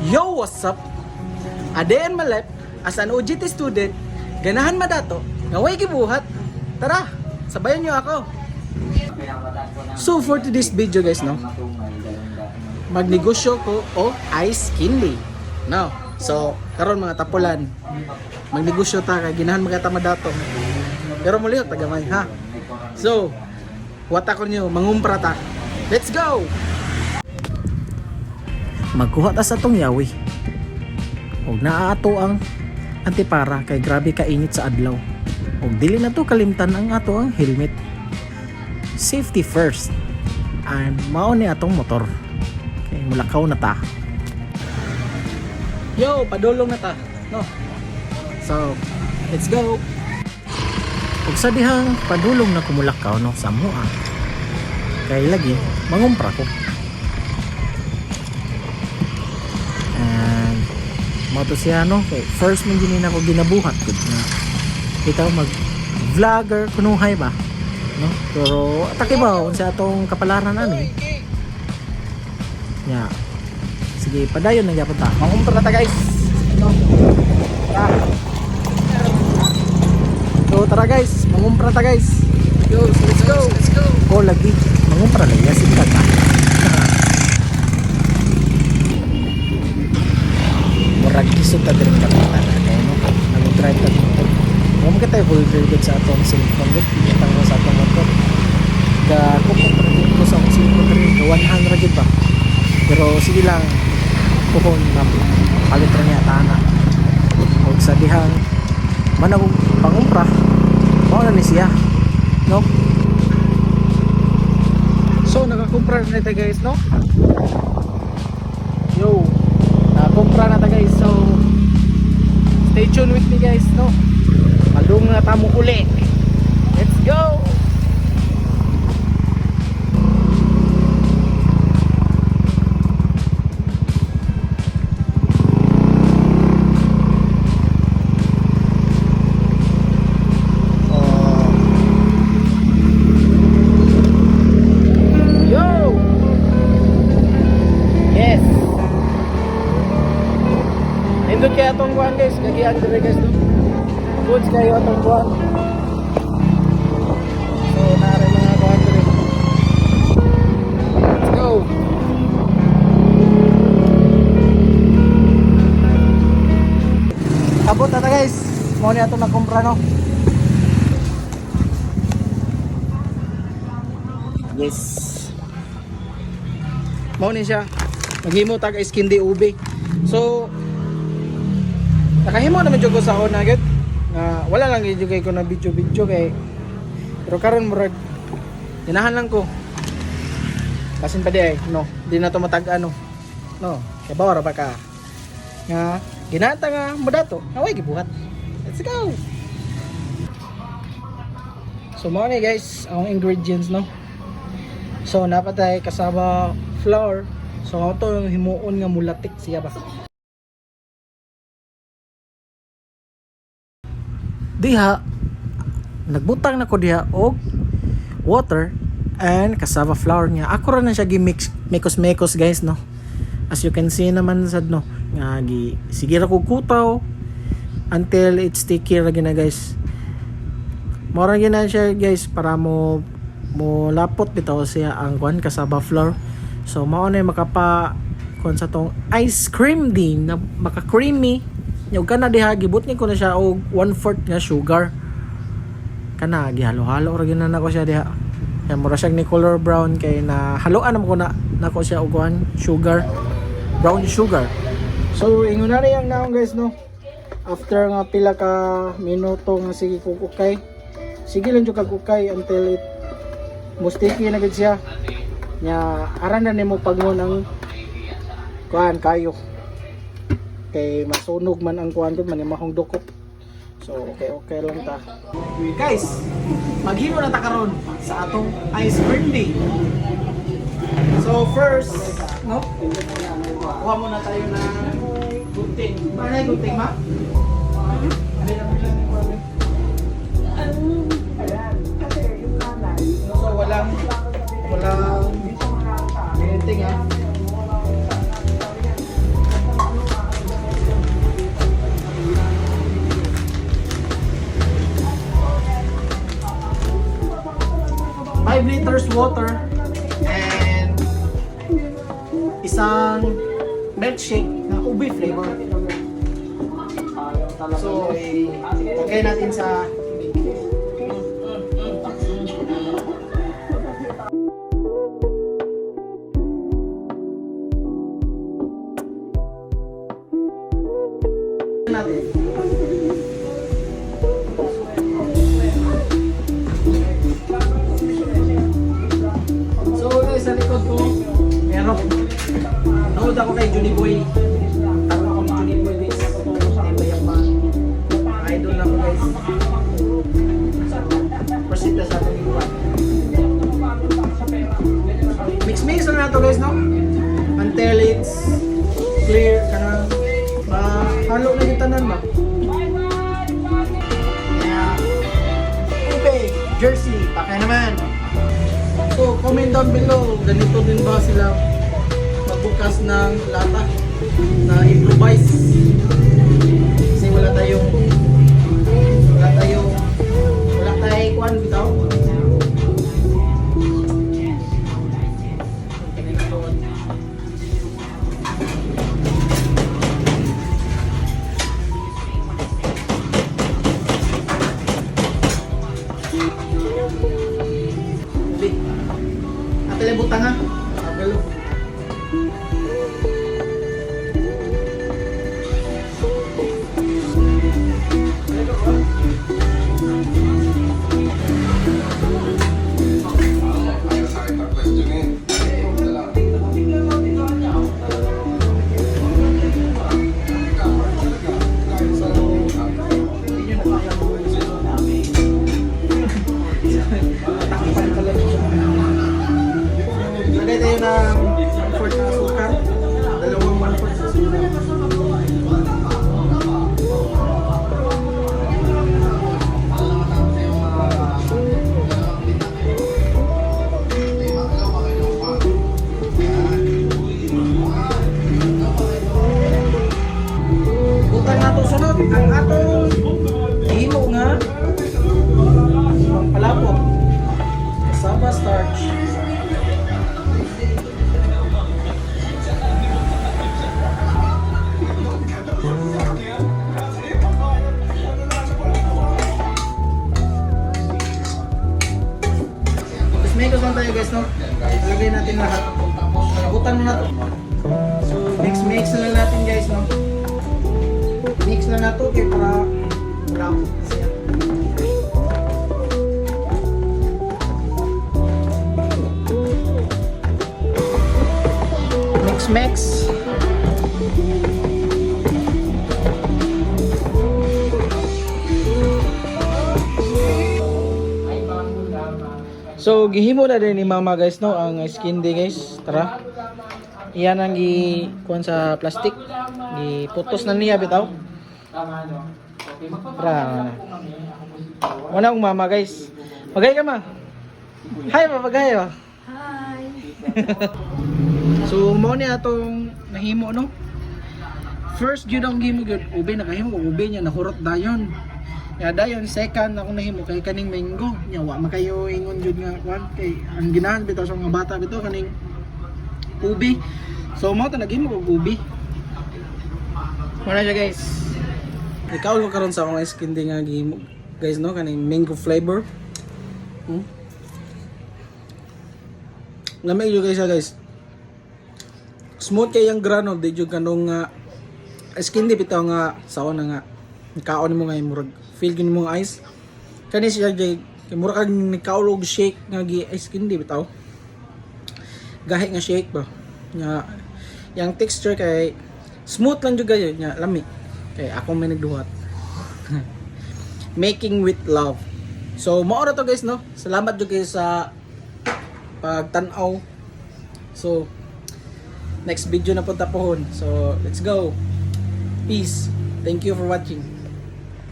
Yo, what's up? A day in my life as an OJT student, ganahan madato, naway gibuhat. Tara, sabayan nyo ako. So for today's video guys, no, magnegosyo ko o ice candy. No, so karon mga tapulan, magnegosyo ta kay ganahan magata madato. Pero muli tagamay ha. So, wata ko nyo, mangumpra ta. Let's go! Magkuha ta sa tong yawi. Og naaato ang antipara kay grabe ka init sa adlaw. Og dili na to kalimtan ang ato ang helmet. Safety first. And mao ni atong motor. Kay mulakaw na ta. Yo, padulong na ta. No. So, let's go. Og sa dihang padulong na kumulakaw no sa mua. Kay lagi mangumpra ko. Mato siya no, kay first man din ako ginabuhat gud na kita mag vlogger kunuhay ba no, pero atake ba unsa atong kapalaran ani nya. Sige, padayon na gyapon ta, mangumpra ta guys no. Tara guys, mangumpra ta guys. Yo, let's go. Ko lagi mangumpra na yasin ta. Ragisod ta din kapitan kay no, nag-drive ta dito. Mo man katay holder gud sa atong cellphone gud, kitang mo sa atong motor. Ga kukuk ko sa akong cellphone rin, 100 gud ba. Pero sige lang, kukon na palit ra niya tana. Og sa dihang manang pangumpra, mao na ni siya, no? So nakakumpra na tayo guys, no? Yo, kumpra na ta guys, so stay tuned with me guys, no? Palung na tamo uli. Let's go. Indot kaya itong buwan guys, kagian dire guys no. Goods kayo itong buwan. So narin mga buwan dire. Let's go. Kabot na ta guys, mo ni ato nakumpra no. Yes, mo ni siya. Maghimo tag ice candy ube. So nakahimo naman jud ko sa una gid nga wala lang gyud kay ko na video kay pero karon murag dinahan lang ko basin pa di no, di na to matag ano no, kay bawara pa ka nga ginata nga modato away gibuhat. Let's go. So mo ni guys ang ingredients no, so napatay kasama flour, so auto yung himuon nga mulatik siya ba. Diha nagbutang na ko diha og water and cassava flour niya. Ako ra na siya gi-mix mekos guys no. As you can see naman sad no, nga sige ra ko kutaw until it's sticky ra gina guys. Mora gina siya guys para mo lapot bitaw siya ang kwan cassava flour. So mao na makapa kon sa tong ice cream din na maka creamy. Yung kana diha gibut ni ko na siya og 1/4 nga sugar. Kana gihalo-halo ra gyud na ko siya diha. Kaya mura siya ni color brown kay na haluan naman ko na nako siya og sugar, brown sugar. So ingon na yang naong guys no. After nga pila ka minuto nga sige kukukay. Sige lang jud kag kukay until it mustiki na gid siya. Nya aran na nimo pagnon ang kuan kayo. Kay masunog man ang kuan gud man imahong dukot. So okay lang ta. Guys, maghimo na ta karon sa atong ice cream day. So first, no? Kuha muna tayo ng gunting. Ano yung gunting, ma? So walang gunting ha. water and isang milkshake na ube flavor. So, lagay natin sa natin. So guys, sa likod ko, meron. Nanood ako kay Johnny Boy. Tawag ako ni Johnny Boy guys. Timbayang ba? Idol na ako guys. Proceed na sa ating iwan. Mix lang na to guys, no? Until it's clear ka na. Halo na yung tanan ba? Yeah. Ube, jersey, pakay naman. So, comment down below, ganito din ba sila magbukas ng lata na improvise? Kasi wala tayong kuan bitaw. Atele butang ha. Abelo. Lagay tayo ng 1/4 na asukar. Dalawang 1/4 sa asukar. Butang na ito sunod. Ang atong himo nga palapot. Cassava starch. Mekos lang tayo guys, no? Ilagay natin lahat. Nabutan mo na to. So, mix na lang natin guys, no? Mix na na to kaya para wala ko siya. Mix. So gihimo na din ni mama guys, no, ang skin day guys. Tara. Iyan ang kuan sa plastic. Giputos na niya bitaw. Tara. Wala akong mama guys. Magay ka ma. Hi ma, magay ba? Hi. So mo ni atong nahimo, no. First gyud ang gihimo gyud ube, nakahimo ko ube niya nahurot dayon. Ya dayon second ako nahimo kay kaning mango. Nya wa makayo ingon jud nga kwan kay ang ginahan bitaw sa mga bata bitaw kaning ubi. So mo ta nagimo ko ubi. Wala siya guys. Ikaw ko karon sa akong ice candy nga gihimo guys, no, kaning mango flavor. Lamay jud guys guys. Smooth kay ang grano di jud kanong ice candy bitaw nga saon na nga. Kaon mo nga murag feel gini mo ice kani siya jay kay mura kag nikaulog shake nga gi ice candy bitaw gahi nga shake ba nya yang texture kay smooth lang jud gayo nya lami kay ako may nagduhat. Making with love. So mao ra to guys, no, salamat jud kayo sa pagtan-aw. So next video na punta pohon. So let's go, peace, thank you for watching.